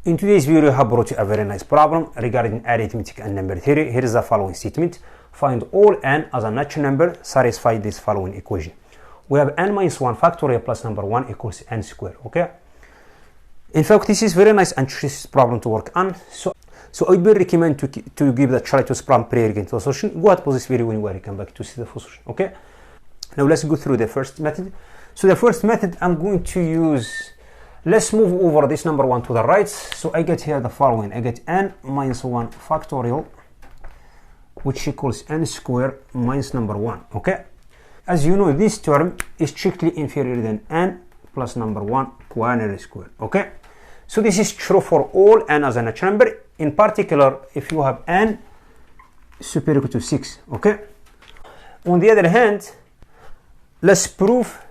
In today's video, I have brought you a very nice problem regarding arithmetic and number theory. Here is the following statement. Find all n as a natural number, satisfy this following equation. We have n minus 1 factorial plus number 1 equals n squared, okay? In fact, this is very nice and tricky problem to work on. So I would recommend to give the try to this problem prior to the solution. Go ahead, pause this video when you come back to see the solution, okay? Now let's go through the first method. So the first method I'm going to use, let's move over this number 1 to the right. So I get here the following. I get n minus 1 factorial, which equals n squared minus number 1, okay? As you know, this term is strictly inferior than n plus number 1 quaternary square, okay? So this is true for all n as a natural number. In particular, if you have n superior to 6, okay? On the other hand, let's prove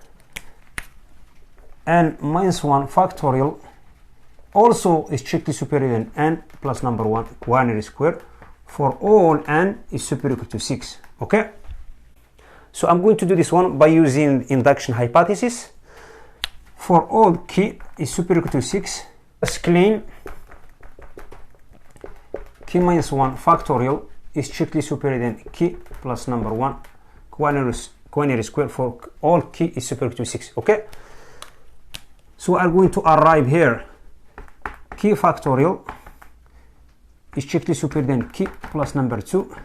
n minus 1 factorial also is strictly superior than n plus number 1 quaternary square for all n is superior to 6, okay? So I'm going to do this one by using induction hypothesis. For all k is superior to 6, let's claim k minus 1 factorial is strictly superior than k plus number 1 quaternary square for all k is superior to 6, okay? So we are going to arrive here. K factorial is strictly superior than k plus number 2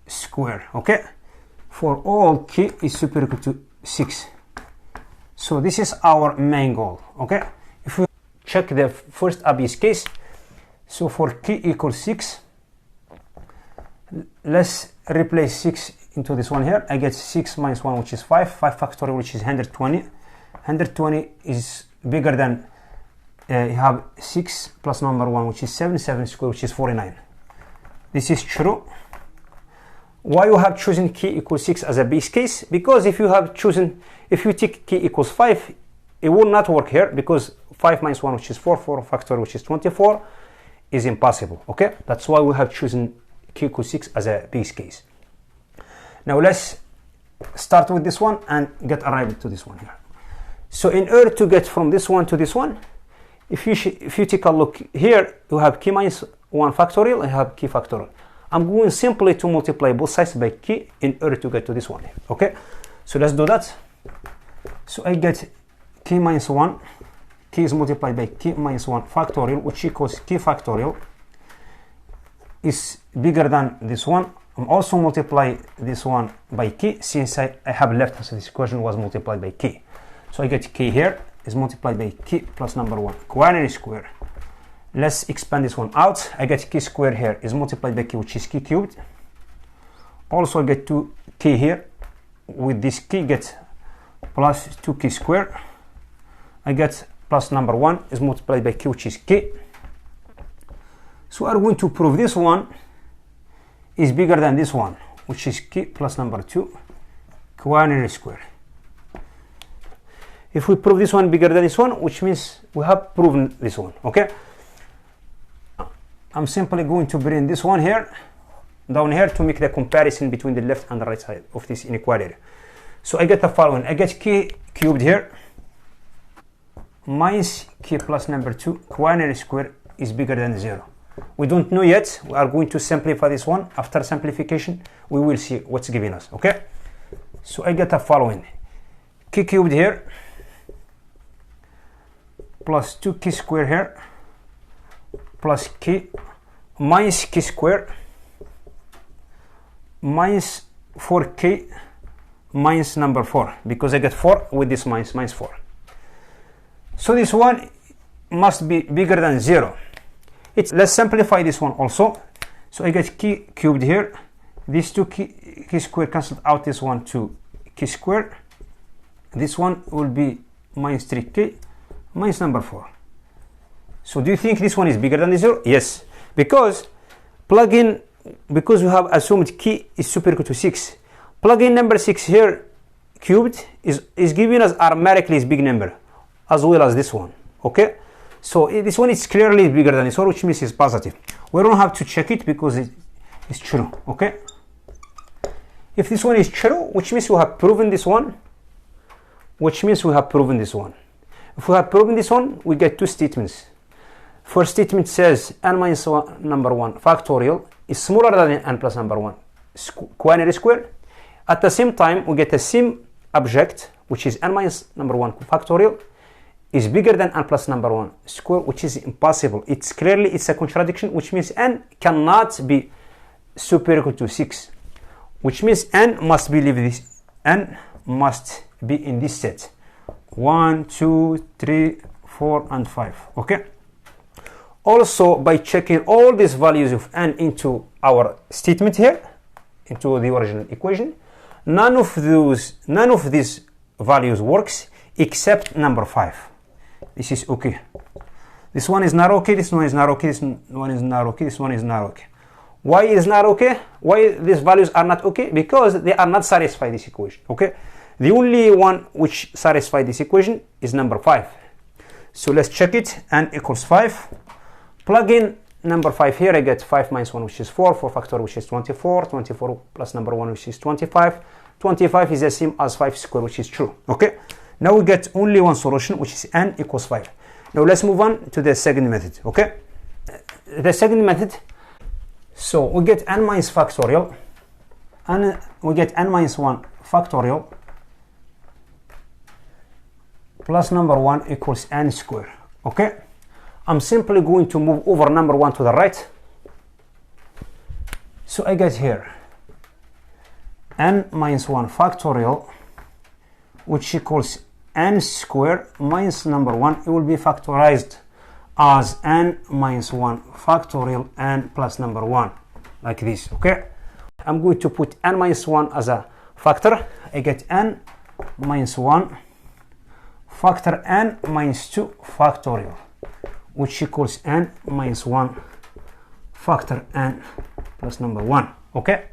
square, okay? For all k is superior to 6. So this is our main goal, okay? If we check the first obvious case, so for k equals 6, let's replace 6 into this one here. I get 6 minus 1, which is 5. 5 factorial, which is 120. 120 is bigger than, you have 6 plus number 1, which is 7. 7 squared, which is 49. This is true. Why you have chosen k equals 6 as a base case? Because if you take k equals 5, it will not work here, because 5 minus 1, which is 4, 4 factorial, which is 24, is impossible, okay? That's why we have chosen k equals 6 as a base case. Now let's start with this one and get arrived to this one here. So in order to get from this one to this one, if you take a look here, you have k minus 1 factorial and you have k factorial. I'm going simply to multiply both sides by k in order to get to this one here, okay? So let's do that. So I get k minus 1, k is multiplied by k minus 1 factorial, which equals k factorial is bigger than this one. I'm also multiply this one by k, since I have left, so this equation was multiplied by k. So I get k here is multiplied by k plus number 1 quaternary square. Let's expand this one out. I get k squared here is multiplied by k, which is k cubed. Also I get 2k here. With this k get plus 2k squared. I get plus number 1 is multiplied by k, which is k. So I'm going to prove this one is bigger than this one, which is k plus number 2 quaternary square. If we prove this one bigger than this one, which means we have proven this one, okay? I'm simply going to bring this one here, down here, to make the comparison between the left and the right side of this inequality. So I get the following. I get k cubed here minus k plus number 2 quaternary square is bigger than 0. We don't know yet. We are going to simplify this one. After simplification, we will see what's giving us, okay? So I get the following. K cubed here plus 2k squared here plus k minus k squared minus 4k minus number 4, because I get 4 with this minus 4. So this one must be bigger than 0. Let's simplify this one also. So I get k cubed here. These two k squared cancelled out this one to k squared. This one will be minus 3k minus number 4. So do you think this one is bigger than 0? Yes, because because we have assumed k is superior to 6. Plug in number 6 here cubed is giving us arithmetically is big number as well as this one, okay? So this one is clearly bigger than this one, which means it's positive. We don't have to check it because it's true, okay? If this one is true, which means we have proven this one, If we have proven this one, we get two statements. First statement says n minus number 1 factorial is smaller than n plus number 1 quinary square. At the same time, we get the same object, which is n minus number 1 factorial is bigger than n plus number 1 square, which is impossible. It's clearly, it's a contradiction, which means n cannot be superior to 6, which means n must be in this set 1, 2, 3, 4 and 5. Okay. Also, by checking all these values of n into our statement here, into the original equation, none of these values works except number 5. This is okay. This one is not okay, this one is not okay, this one is not okay, this one is not okay. Why is not okay? Why these values are not okay? Because they are not satisfy this equation. Okay. The only one which satisfies this equation is number 5. So let's check it. N equals 5. Plug in number 5 here. I get 5 minus 1, which is 4. 4 factorial, which is 24. 24 plus number 1, which is 25. 25 is the same as 5 square, which is true. Okay. Now we get only one solution, which is n equals 5. Now let's move on to the second method. Okay. The second method. So we get n minus factorial, and we get n minus 1 factorial plus number 1 equals n square. Okay. I'm simply going to move over number 1 to the right. So I get here n minus 1 factorial, which equals n square minus number 1. It will be factorized as n minus 1 factorial n plus number 1, like this. Okay. I'm going to put n minus 1 as a factor. I get n minus 1 factor n minus 2 factorial, which equals n minus 1 factor n plus number 1. Okay.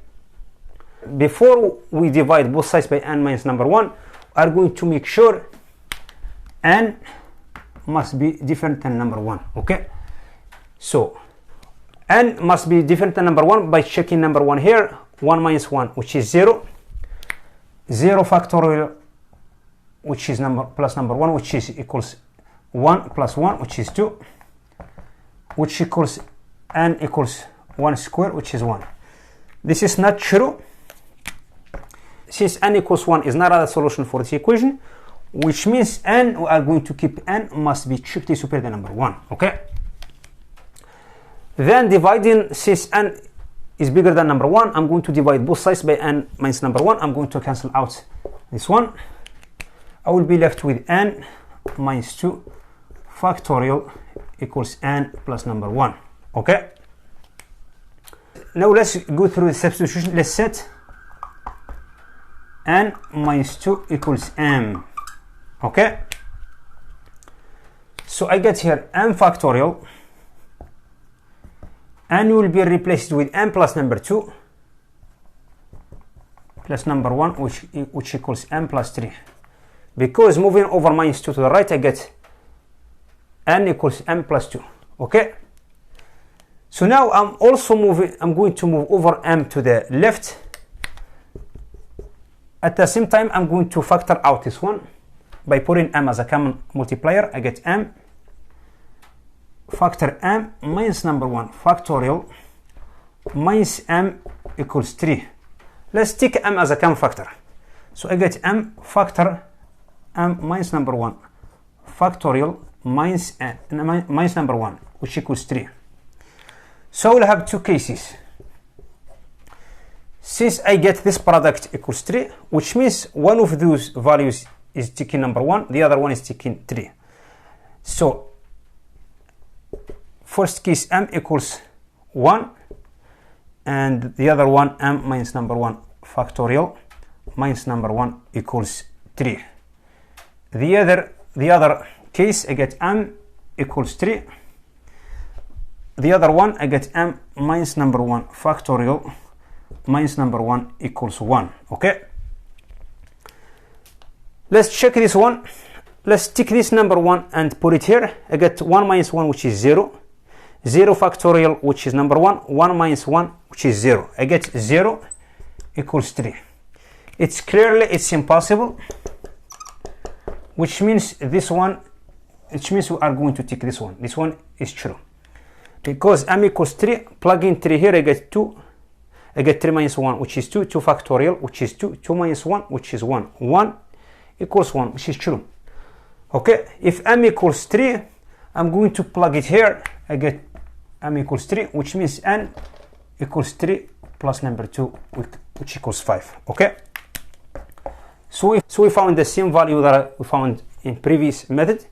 Before we divide both sides by n minus number 1, we are going to make sure n must be different than number 1. Okay. So n must be different than number 1 by checking number 1 here. 1 minus 1, which is 0. 0 factorial, which is number plus number 1, which is equals 1 plus 1, which is 2, which equals n equals 1 square, which is 1. This is not true. Since n equals 1 is not a solution for this equation, which means n, we are going to keep n must be strictly superior than number 1. Okay. Then dividing, since n is bigger than number 1, I'm going to divide both sides by n minus number 1. I'm going to cancel out this one. I will be left with n minus 2 factorial equals n plus number 1. Okay. Now let's go through the substitution. Let's set n minus 2 equals m. Okay. So I get here n factorial. N will be replaced with n plus number 2 plus number 1, which equals n plus 3. Because moving over minus 2 to the right, I get n equals n plus 2. Okay. So now I'm going to move over m to the left. At the same time, I'm going to factor out this one by putting m as a common multiplier. I get m factor m minus number 1 factorial minus m equals 3. Let's take m as a common factor. So I get m factor m minus number 1 factorial minus number 1, which equals 3. So we'll have two cases. Since I get this product equals 3, which means one of those values is taking number 1, the other one is taking 3. So first case m equals 1, and the other one m minus number 1 factorial minus number 1 equals 3. The other case, I get m equals 3. The other one, I get m minus number 1 factorial minus number 1 equals 1. Okay. Let's check this one. Let's take this number 1 and put it here. I get 1 minus 1, which is 0. 0 factorial, which is number 1. 1 minus 1, which is 0. I get 0 equals 3. It's impossible, which means this one which means we are going to take this one. This one is true. Because m equals 3, plug in 3 here, I get 2. I get 3 minus 1, which is 2. 2 factorial, which is 2. 2 minus 1, which is 1. 1 equals 1, which is true. Okay, if m equals 3, I'm going to plug it here. I get m equals 3, which means n equals 3 plus number 2, which equals 5. Okay, so we found the same value that we found in previous method.